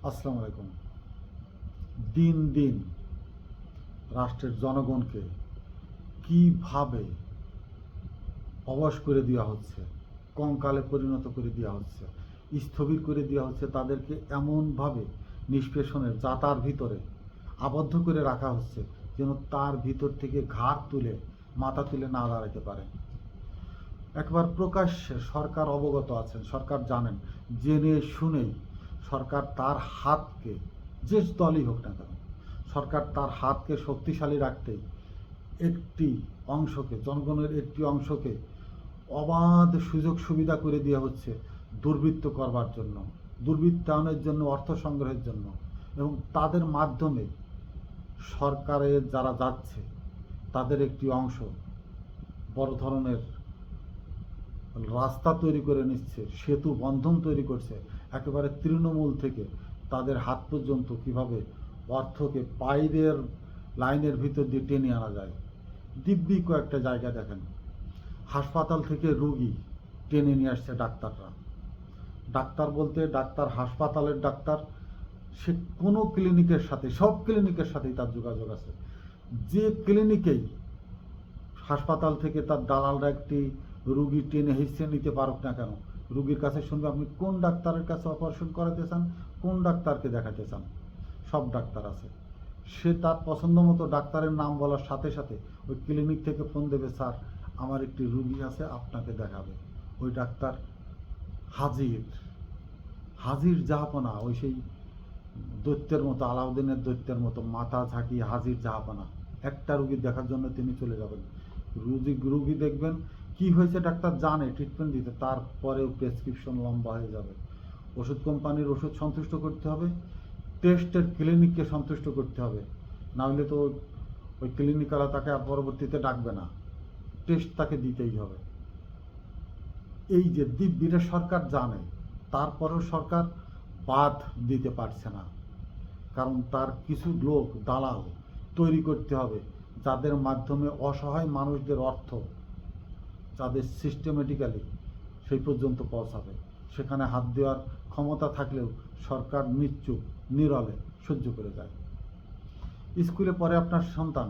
আসসালামু আলাইকুম। দিন দিন রাষ্ট্রের জনগণকে কিভাবে অবশ করে দেওয়া হচ্ছে, কঙ্কালে পরিণত করে দেওয়া হচ্ছে, স্থবির করে দেওয়া হচ্ছে, তাদেরকে এমনভাবে নিষ্পেষণের জাতার ভিতরে আবদ্ধ করে রাখা হচ্ছে যেন তার ভিতর থেকে ঘাড় তুলে মাথা তুলে না দাঁড়াতে পারে। একবার প্রকাশ্যে সরকার অবগত আছেন, সরকার জানেন, জেনে শুনেই সরকার তার হাতকে, যে দলই হোক না কেন, সরকার তার হাতকে শক্তিশালী রাখতে একটি অংশকে, জনগণের একটি অংশকে অবাধ সুযোগ সুবিধা করে দেওয়া হচ্ছে দুর্বৃত্ত করবার জন্য, দুর্বৃত্তায়নের জন্য, অর্থ সংগ্রহের জন্য। এবং তাদের মাধ্যমে সরকারে যারা যাচ্ছে তাদের একটি অংশ বড় ধরনের রাস্তা তৈরি করে নিচ্ছে, সেতু বন্ধন তৈরি করছে, একেবারে তৃণমূল থেকে তাদের হাত পর্যন্ত কিভাবে অর্থকে বাইরের লাইনের ভিতর দিয়ে টেনে আনা যায়। দিব্যি কয়েকটা জায়গা দেখেন, হাসপাতাল থেকে রুগী টেনে নিয়ে আসছে ডাক্তাররা। ডাক্তার বলতে ডাক্তার হাসপাতালের ডাক্তার, সে কোনো ক্লিনিকের সাথে, সব ক্লিনিকের সাথেই তার যোগাযোগ আছে। যে ক্লিনিকেই হাসপাতাল থেকে তার দালালরা একটি রুগী টেনে হিসেবে নিতে পারুক না কেন, রুগীর কাছে শুনবে আপনি কোন ডাক্তারের কাছে অপারেশন করাতে চান, কোন ডাক্তারকে দেখাতে চান, সব ডাক্তার আছে। সে তার পছন্দ মতো ডাক্তারের নাম বলার সাথে সাথে ওই ক্লিনিক থেকে ফোন দেবে, স্যার আমার একটি রুগী আছে আপনাকে দেখাবে। ওই ডাক্তার হাজির, হাজির জাহাপনা, ওই সেই দৈত্যের মতো, আলাউদ্দিনের দৈত্যের মতো মাথা ঝাঁকিয়ে হাজির জাহাপনা। একটা রুগী দেখার জন্য তিনি চলে যাবেন, রুগী দেখবেন, কি হয়েছে ডাক্তার জানে, ট্রিটমেন্ট দিতে, তারপরেও প্রেসক্রিপশন লম্বা হয়ে যাবে। ওষুধ কোম্পানির ওষুধ সন্তুষ্ট করতে হবে, টেস্টের ক্লিনিককে সন্তুষ্ট করতে হবে, নাহলে তো ওই ক্লিনিকওয়ালা তাকে আর পরবর্তীতে ডাকবে না, টেস্ট তাকে দিতেই হবে। এই যে দিব্যিটা সরকার জানে, তারপরেও সরকার বাদ দিতে পারছে না, কারণ তার কিছু লোক দালাল তৈরি করতে হবে যাদের মাধ্যমে অসহায় মানুষদের অর্থ, যাদের সিস্টেমেটিক্যালি সেই পর্যন্ত পৌঁছাবে। সেখানে হাত দেওয়ার ক্ষমতা থাকলেও সরকার নিশ্চুপ নীরবে সহ্য করে যায়। স্কুলে পড়ে আপনার সন্তান,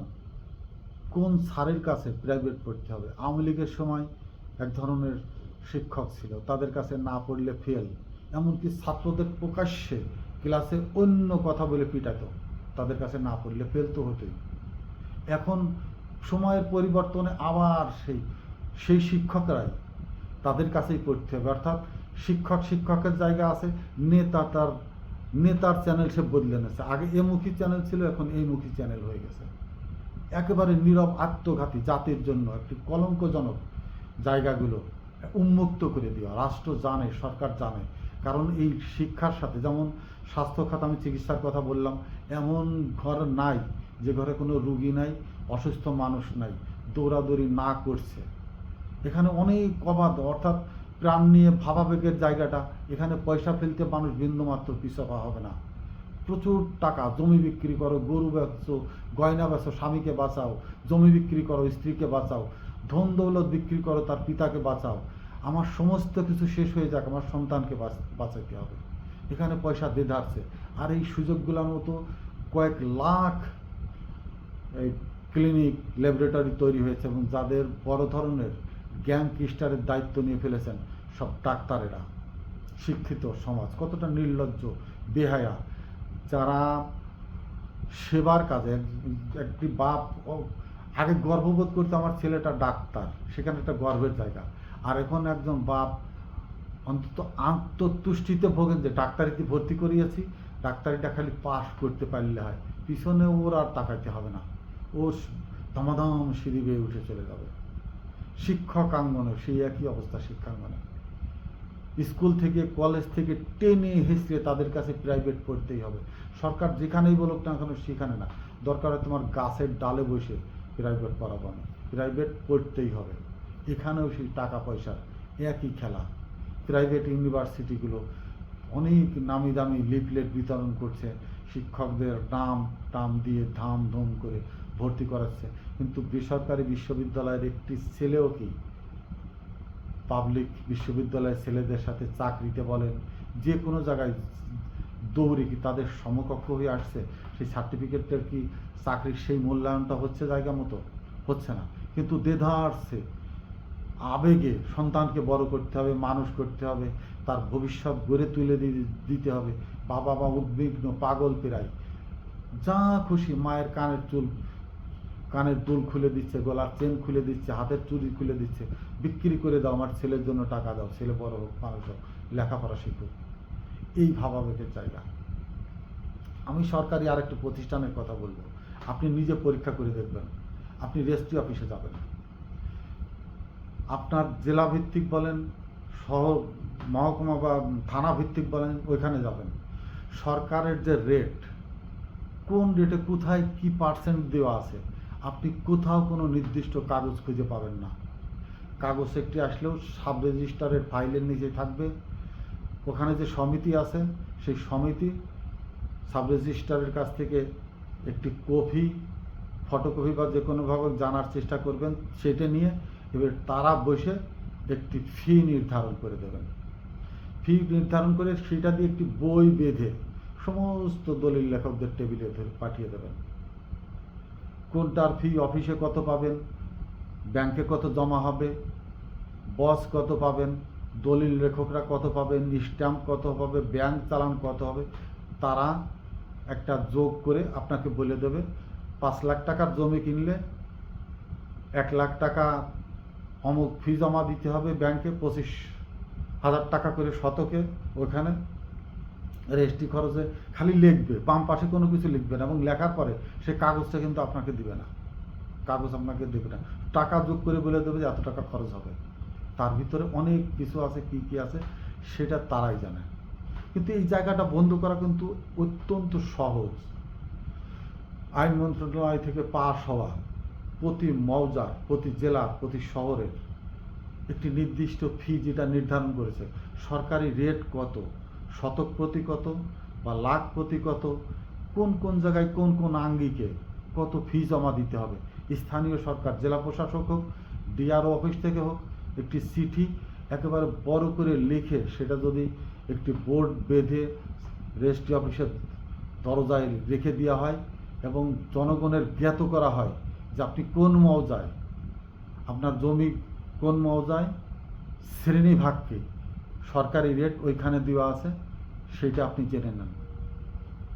কোন স্যারের কাছে প্রাইভেট পড়তে হবে? আওয়ামী লীগের সময় এক ধরনের শিক্ষক ছিল, তাদের কাছে না পড়লে ফেল, এমনকি ছাত্রদের প্রকাশ্যে ক্লাসে অন্য কথা বলে পিটাতো, তাদের কাছে না পড়লে ফেল তো হতোই। এখন সময়ের পরিবর্তনে আবার সেই সেই শিক্ষকরাই তাদের কাছেই পড়তে হবে, অর্থাৎ শিক্ষকের জায়গা আছে, নেতার চ্যানেল সে বদলে নিয়েছে। আগে এমুখী চ্যানেল ছিল, এখন এইমুখী চ্যানেল হয়ে গেছে। একেবারে নীরব আত্মঘাতী, জাতির জন্য একটি কলঙ্কজনক জায়গাগুলো উন্মুক্ত করে দেওয়া। রাষ্ট্র জানে, সরকার জানে, কারণ এই শিক্ষার সাথে, যেমন স্বাস্থ্য খাত, আমি চিকিৎসার কথা বললাম, এমন ঘর নাই যে ঘরে কোনো রুগী নাই, অসুস্থ মানুষ নাই, দৌড়াদৌড়ি না করছে। এখানে অনেক অবাধ, অর্থাৎ প্রাণ নিয়ে ভাবাবেগের জায়গাটা, এখানে পয়সা ফেলতে মানুষ বিন্দুমাত্র পিছপা হবে না। প্রচুর টাকা, জমি বিক্রি করো, গরু বেচো, গয়না বেচো, স্বামীকে বাঁচাও, জমি বিক্রি করো, স্ত্রীকে বাঁচাও, ধন দৌলত বিক্রি করো, তার পিতাকে বাঁচাও, আমার সমস্ত কিছু শেষ হয়ে যাক, আমার সন্তানকে বাঁচাতে হবে। এখানে পয়সা দেধারছে। আর এই সুযোগগুলোর মতো কয়েক লাখ এই ক্লিনিক, ল্যাবরেটরি তৈরি হয়েছে, এবং যাদের বড় ধরনের গ্যাংস্টারের দায়িত্ব নিয়ে ফেলেছেন সব ডাক্তারেরা। শিক্ষিত সমাজ কতটা নির্লজ্জ, বেহায়া, যারা সেবার কাজে, একটি বাপ আগে গর্ববোধ করতে আমার ছেলেটা ডাক্তার, সেখানে একটা গর্বের জায়গা। আর এখন একজন বাপ অন্তত আত্মতুষ্টিতে ভোগেন যে ডাক্তারিতে ভর্তি করিয়েছি, ডাক্তারিটা খালি পাস করতে পারলে হয়, পিছনে ওর আর তাকাইতে হবে না, ও দমাদম সিঁড়ি বেয়ে উঠে চলে যাবে। শিক্ষাঙ্গনে সেই একই অবস্থা। শিক্ষাঙ্গনে স্কুল থেকে, কলেজ থেকে টেনে হেসড়ে তাদের কাছে প্রাইভেট পড়তেই হবে। সরকার যেখানেই বলুক না কেন, সেখানে না, দরকার হয় তোমার গাছের ডালে বসে প্রাইভেট পড়াবো না, প্রাইভেট পড়তেই হবে। এখানেও সেই টাকা পয়সার একই খেলা। প্রাইভেট ইউনিভার্সিটিগুলো অনেক নামি দামি লিফলেট বিতরণ করছে, শিক্ষকদের নাম দিয়ে ধাম করে ভর্তি করাচ্ছে, কিন্তু বেসরকারি বিশ্ববিদ্যালয়ের একটি ছেলেও কি পাবলিক বিশ্ববিদ্যালয়ের ছেলেদের সাথে চাকরিতে বলেন, যে কোনো জায়গায় দৌড়ে কি তাদের সমকক্ষ হয়ে আসছে? সেই সার্টিফিকেটের কি চাকরির সেই মূল্যায়নটা হচ্ছে জায়গা মতো? হচ্ছে না। কিন্তু দেধারসে আবেগে সন্তানকে বড় করতে হবে, মানুষ করতে হবে, তার ভবিষ্যৎ গড়ে তুলে দিতে হবে। বাবা মা উদ্বিগ্ন, পাগল প্রায়, যা খুশি মায়ের কানের দুল খুলে দিচ্ছে, গলার চেন খুলে দিচ্ছে, হাতের চুড়ি খুলে দিচ্ছে, বিক্রি করে দাও, আমার ছেলের জন্য টাকা দাও, ছেলে বড় হোক, মানুষ হোক, লেখাপড়া শিখুক। এই ভাবাবেগের জায়গা। আমি সরকারি আরেকটি প্রতিষ্ঠানের কথা বলবো, আপনি নিজে পরীক্ষা করে দেখবেন। আপনি রেজিস্ট্রি অফিসে যাবেন, আপনার জেলা ভিত্তিক বলেন, শহর মহকুমা বা থানা ভিত্তিক বলেন, ওইখানে যাবেন। সরকারের যে রেট, কোন রেটে কোথায় কি পার্সেন্ট দেওয়া আছে, আপনি কোথাও কোনো নির্দিষ্ট কাগজ খুঁজে পাবেন না। কাগজ একটি আসলেও সাব রেজিস্ট্রারের ফাইলের নিচে থাকবে। ওখানে যে সমিতি আছে, সেই সমিতি সাব রেজিস্ট্রারের কাছ থেকে একটি কপি, ফটোকপি বা যে কোনোভাবে জানার চেষ্টা করবেন, সেটা নিয়ে এবার তারা বসে একটি ফি নির্ধারণ করে দেবেন। ফি নির্ধারণ করে সেটা দিয়ে একটি বই বেঁধে সমস্ত দলিল লেখকদের টেবিলে পাঠিয়ে দেবেন। কোনটার ফি অফিসে কত পাবেন, ব্যাংকে কত জমা হবে, বস কত পাবেন, দলিল লেখকরা কত পাবেন, স্ট্যাম্প কত হবে, ব্যাংক চালান কত হবে, তারা একটা যোগ করে আপনাকে বলে দেবে। 5 লাখ টাকার জমি কিনলে 1 লাখ টাকা অমুক ফি জমা দিতে হবে ব্যাংকে, 25,000 টাকা করে শতকে। ওখানে রেজিস্ট্রি খরচে খালি লিখবে, বাম পাশে কোনো কিছু লিখবে না, এবং লেখার পরে সে কাগজটা কিন্তু আপনাকে দিবে না, কাগজ আপনাকে দেবে না, টাকা যোগ করে বলে দেবে যে এত টাকা খরচ হবে। তার ভিতরে অনেক কিছু আছে, কি কি আছে সেটা তারাই জানে। কিন্তু এই জায়গাটা বন্ধ করা কিন্তু অত্যন্ত সহজ। আইন মন্ত্রণালয় থেকে পাস হওয়া প্রতি মৌজার, প্রতি জেলার, প্রতি শহরের একটি নির্দিষ্ট ফি যেটা নির্ধারণ করেছে, সরকারি রেট কত, শতক প্রতি কত বা লাখ প্রতি কত, কোন কোন জায়গায় কোন কোন আঙ্গিকে কত ফি জমা দিতে হবে, স্থানীয় সরকার, জেলা প্রশাসক হোক, ডিআরও অফিস থেকে হোক, একটি চিঠি একেবারে বড় করে লিখে সেটা যদি একটি বোর্ড বেঁধে রেজিস্ট্রি অফিসের দরজায় রেখে দেওয়া হয় এবং জনগণের জ্ঞাত করা হয় যে আপনি কোন মৌজায়, আপনার জমি কোন মৌজায়, শ্রেণীভাগকে সরকারি রেট ওইখানে দেওয়া আছে, সেটা আপনি জেনে নেন।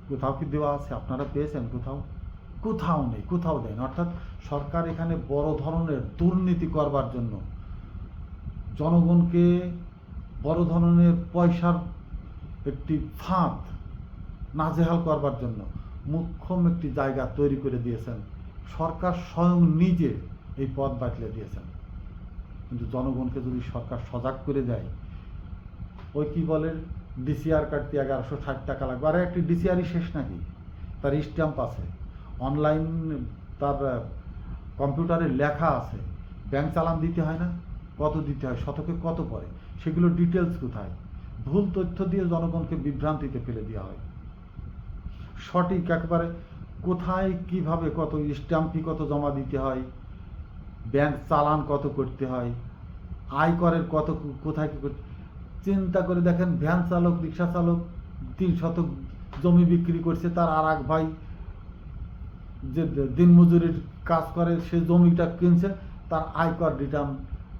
কোথাও কি দেওয়া আছে? আপনারা পেয়েছেন কোথাও? কোথাও নেই, কোথাও দেন। অর্থাৎ সরকার এখানে বড় ধরনের দুর্নীতি করবার জন্য, জনগণকে বড় ধরনের পয়সার একটি ফাঁদ নাজেহাল করবার জন্য মোক্ষম একটি জায়গা তৈরি করে দিয়েছেন। সরকার স্বয়ং নিজে এই পথ বাতলে দিয়েছেন। কিন্তু জনগণকে যদি সরকার সজাগ করে দেয়, ওই কি বলে ডিসিআর কাটতে 1160 টাকা লাগবে, আর একটি ডিসিআরই শেষ নাকি, তার স্ট্যাম্প আছে, অনলাইন তার কম্পিউটারে লেখা আছে, ব্যাংক চালান দিতে হয় না, কত দিতে হয়, শতকে কত পড়ে, সেগুলো ডিটেলস কোথায়? ভুল তথ্য দিয়ে জনগণকে বিভ্রান্তিতে ফেলে দেওয়া হয়। সঠিক একেবারে কোথায় কিভাবে কত স্ট্যাম্প ফি কত জমা দিতে হয়, ব্যাংক চালান কত করতে হয়, আয়করের কত কোথায় কী করতে, চিন্তা করে দেখেন। ভ্যান চালক, রিক্সা চালক 3 শতক জমি বিক্রি করছে, তার আর এক ভাই যে দিনমজুরির কাজ করে সে জমিটা কিনছে, তার আয়কর রিটার্ন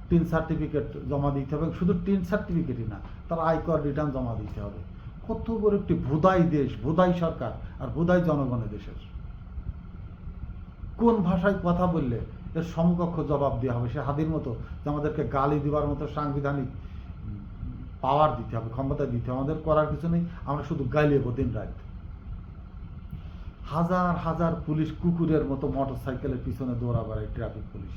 3 সার্টিফিকেট জমা দিতে হবে। শুধু 3 সার্টিফিকেটই না, তার আয়কর রিটার্ন জমা দিতে হবে। কত বড় একটি ভোদাই দেশ, ভোদাই সরকার আর ভোদাই জনগণের দেশের। কোন ভাষায় কথা বললে এর সমকক্ষ জবাব দেওয়া হবে? সে হাদির মতো যে আমাদেরকে গালি দেওয়ার মতো সাংবিধানিক পাওয়ার দিতে হবে, ক্ষমতা দিতে হবে। আমাদের করার কিছু নেই, আমরা শুধু গাইলেব দিন রাত। হাজার হাজার পুলিশ কুকুরের মতো মোটর সাইকেলের পিছনে দৌড়া বেড়ায় ট্রাফিক পুলিশ।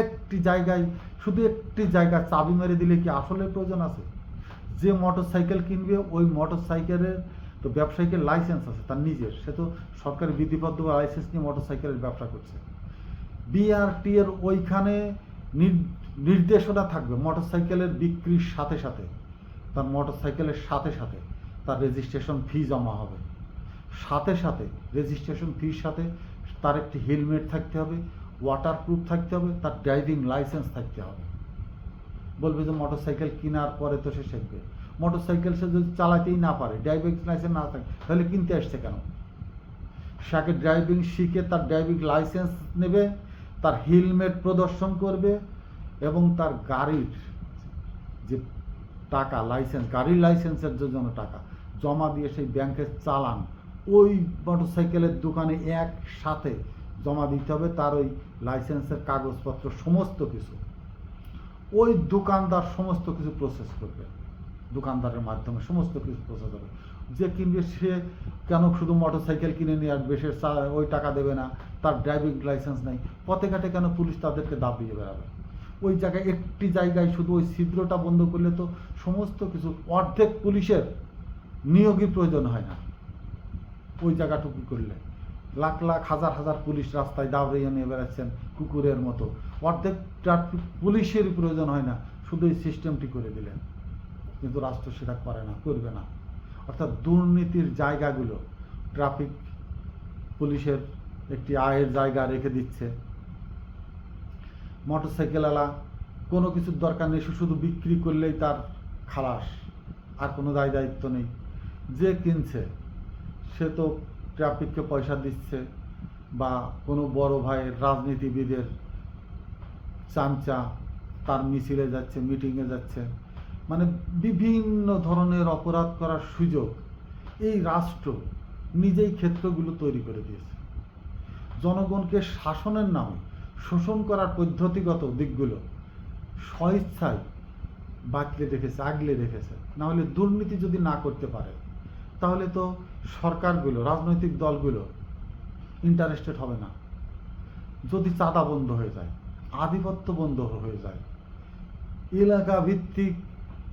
একটি জায়গায়, শুধু একটি জায়গায় চাবি মেরে দিলে কি আসলে প্রয়োজন আছে? যে মোটর সাইকেল কিনবে ওই মোটর সাইকেলের তো ব্যবসায়িকের লাইসেন্স আছে তার নিজের, সে তো সরকারি বিধিবদ্ধ লাইসেন্স নিয়ে মোটর সাইকেলের ব্যবসা করছে। বিআরটি এর ওইখানে নির্দেশনা থাকবে, মোটর সাইকেলের বিক্রির সাথে সাথে তার মোটর সাইকেলের সাথে সাথে তার রেজিস্ট্রেশন ফি জমা হবে, সাথে সাথে রেজিস্ট্রেশন ফির সাথে তার একটি হেলমেট থাকতে হবে, ওয়াটারপ্রুফ থাকতে হবে, তার ড্রাইভিং লাইসেন্স থাকতে হবে। বলবে যে মোটর সাইকেল কেনার পরে তো সে শিখবে, মোটরসাইকেল সে যদি চালাতেই না পারে, ড্রাইভিং লাইসেন্স না থাকে, তাহলে কিনতে আসছে কেন? সে ড্রাইভিং শিখে তার ড্রাইভিং লাইসেন্স নেবে, তার হেলমেট প্রদর্শন করবে এবং তার গাড়ির যে টাকা, লাইসেন্স, গাড়ির লাইসেন্সের জন্য টাকা জমা দিয়ে সেই ব্যাংকের চালান ওই মোটরসাইকেলের দোকানে একসাথে জমা দিতে হবে। তার ওই লাইসেন্সের কাগজপত্র সমস্ত কিছু ওই দোকানদার সমস্ত কিছু প্রসেস করবে, দোকানদারের মাধ্যমে সমস্ত কিছু প্রসেস হবে। যে কিনবে সে কেন শুধু মোটরসাইকেল কিনে নিয়ে আসবে, সে ওই টাকা দেবে না, তার ড্রাইভিং লাইসেন্স নেই, পথে ঘাটে কেন পুলিশ তাদেরকে দাবিয়ে বেড়াবে? ওই জায়গায় একটি জায়গায় শুধু ওই ছিদ্রটা বন্ধ করলে তো সমস্ত কিছু, অর্ধেক পুলিশের নিয়োগই প্রয়োজন হয় না ওই জায়গাটুকু করলে। লাখ লাখ হাজার হাজার পুলিশ রাস্তায় দাবড়িয়ে নিয়ে বেড়াচ্ছেন কুকুরের মতো, অর্ধেক ট্রাফিক পুলিশেরই প্রয়োজন হয় না, শুধু এই সিস্টেমটি করে দিলেন। কিন্তু রাষ্ট্র সেটা করে না, করবে না। অর্থাৎ দুর্নীতির জায়গাগুলো ট্রাফিক পুলিশের একটি আয়ের জায়গা রেখে দিচ্ছে। মোটরসাইকেলওয়ালা কোনো কিছুর দরকার নেই, শুধু বিক্রি করলেই তার খালাস, আর কোনো দায় দায়িত্ব নেই। যে কিনছে সে তো ট্রাফিককে পয়সা দিচ্ছে, বা কোনো বড় ভাইয়ের রাজনীতিবিদের চামচা তার মিছিলে যাচ্ছে, মিটিংয়ে যাচ্ছে, মানে বিভিন্ন ধরনের অপরাধ করার সুযোগ এই রাষ্ট্র নিজেই ক্ষেত্রগুলো তৈরি করে দিয়েছে। জনগণকে শাসনের নামে শোষণ করার পদ্ধতিগত দিকগুলো স্বইচ্ছায় বাঁকলে রেখেছে, আগলে রেখেছে। না হলে দুর্নীতি যদি না করতে পারে তাহলে তো সরকারগুলো, রাজনৈতিক দলগুলো ইন্টারেস্টেড হবে না। যদি চাঁদা বন্ধ হয়ে যায়, আধিপত্য বন্ধ হয়ে যায়, এলাকা ভিত্তিক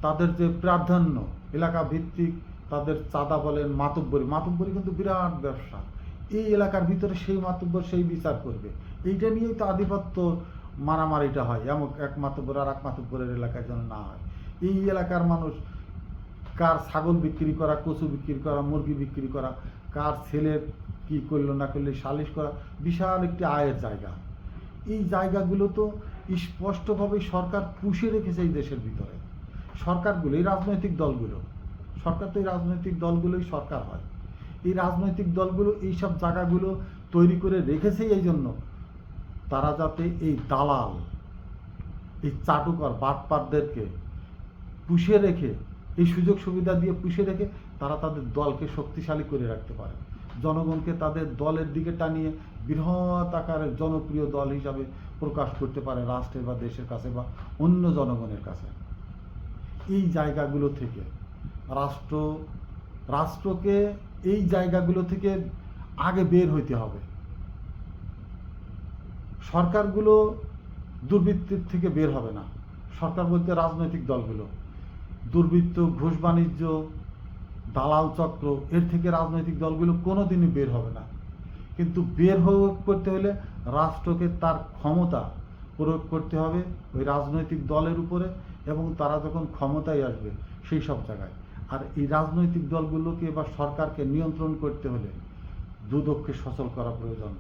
তাদের যে প্রাধান্য, এলাকা ভিত্তিক তাদের চাঁদা বলেন, মাতব্বরি কিন্তু বিরাট ব্যবসা। এই এলাকার ভিতরে সেই মাতব্বর সেই বিচার করবে, এইটা নিয়েই তো আধিপত্য মারামারিটা হয়। এমন এক মাতব্বর আর এক মাতব্বরের এলাকায় যেন না হয়। এই এলাকার মানুষ কার ছাগল বিক্রি করা, কচু বিক্রি করা, মুরগি বিক্রি করা, কার ছেলে কি করলো না করলে সালিশ করা, বিশাল একটি আয়ের জায়গা। এই জায়গাগুলো তো স্পষ্টভাবে সরকার পুষে রেখেছে এই দেশের ভিতরে। সরকারগুলো, এই রাজনৈতিক দলগুলো, সরকার তো এই রাজনৈতিক দলগুলোই সরকার হয়। এই রাজনৈতিক দলগুলো এইসব জায়গাগুলো তৈরি করে রেখেছে এই জন্য তারা যাতে এই দালাল, এই চাটুকর বাটপারদেরকে পুষে রেখে, এই সুযোগ সুবিধা দিয়ে পুষে রেখে তারা তাদের দলকে শক্তিশালী করে রাখতে পারে, জনগণকে তাদের দলের দিকে টানিয়ে বৃহৎ আকারের জনপ্রিয় দল হিসাবে প্রকাশ করতে পারে রাষ্ট্রের বা দেশের কাছে বা অন্য জনগণের কাছে। এই জায়গাগুলো থেকে রাষ্ট্রকে এই জায়গাগুলো থেকে আগে বের হইতে হবে। সরকারগুলো দুর্বৃত্তের থেকে বের হবে না। সরকার বলতে রাজনৈতিক দলগুলো দুর্বৃত্ত, ঘুষ বাণিজ্য, দালাল চক্র, এর থেকে রাজনৈতিক দলগুলো কোনোদিনই বের হবে না। কিন্তু বের করতে হলে রাষ্ট্রকে তার ক্ষমতা প্রয়োগ করতে হবে ওই রাজনৈতিক দলের উপরে, এবং তারা যখন ক্ষমতায় আসবে সেই সব জায়গায়। আর এই রাজনৈতিক দলগুলোকে বা সরকারকে নিয়ন্ত্রণ করতে হলে দুদককে সচল করা প্রয়োজন।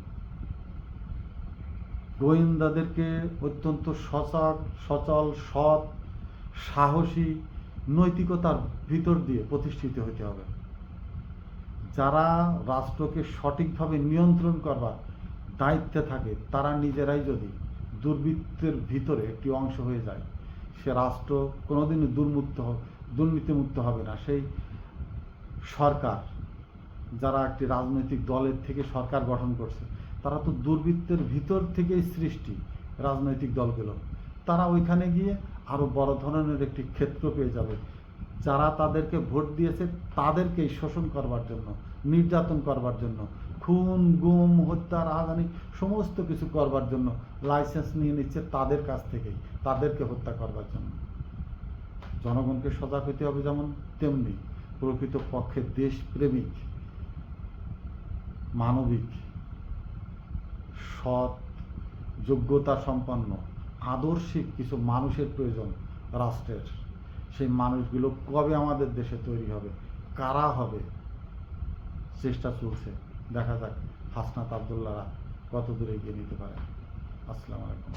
গোয়েন্দাদেরকে অত্যন্ত সচল, সৎ, সাহসী, নৈতিকতার ভিতর দিয়ে প্রতিষ্ঠিত হতে হবে। যারা রাষ্ট্রকে সঠিকভাবে নিয়ন্ত্রণ করবার দায়িত্বে থাকে তারা নিজেরাই যদি দুর্বৃত্তের ভিতরে একটি অংশ হয়ে যায়, সে রাষ্ট্র কোনোদিনই দুর্নীতিমুক্ত হবে না। সেই সরকার, যারা একটি রাজনৈতিক দলের থেকে সরকার গঠন করছে, তারা তো দুর্বৃত্তের ভিতর থেকেই সৃষ্টি। রাজনৈতিক দলগুলো তারা ওইখানে গিয়ে আরো বড় ধরনের একটি ক্ষেত্র পেয়ে যাবে। যারা তাদেরকে ভোট দিয়েছে তাদেরকেই শোষণ করবার জন্য, নির্যাতন করবার জন্য, খুন, গুম, হত্যা, রাহাজানি সমস্ত কিছু করবার জন্য লাইসেন্স নিয়ে নিচ্ছে তাদের কাছ থেকেই, তাদেরকে হত্যা করবার জন্য। জনগণকে সজাগ হতে হবে যেমন, তেমনি প্রকৃত পক্ষে দেশপ্রেমিক, মানবিক, সৎ, যোগ্যতা সম্পন্ন, আদর্শিক কিছু মানুষের প্রয়োজন রাষ্ট্রের। সেই মানুষগুলো কবে আমাদের দেশে তৈরি হবে, কারা হবে, চেষ্টা চলছে। দেখা যাক হাসনাত আবদুল্লাহরা কত দূরে এগিয়ে নিতে পারে। আসসালামু আলাইকুম।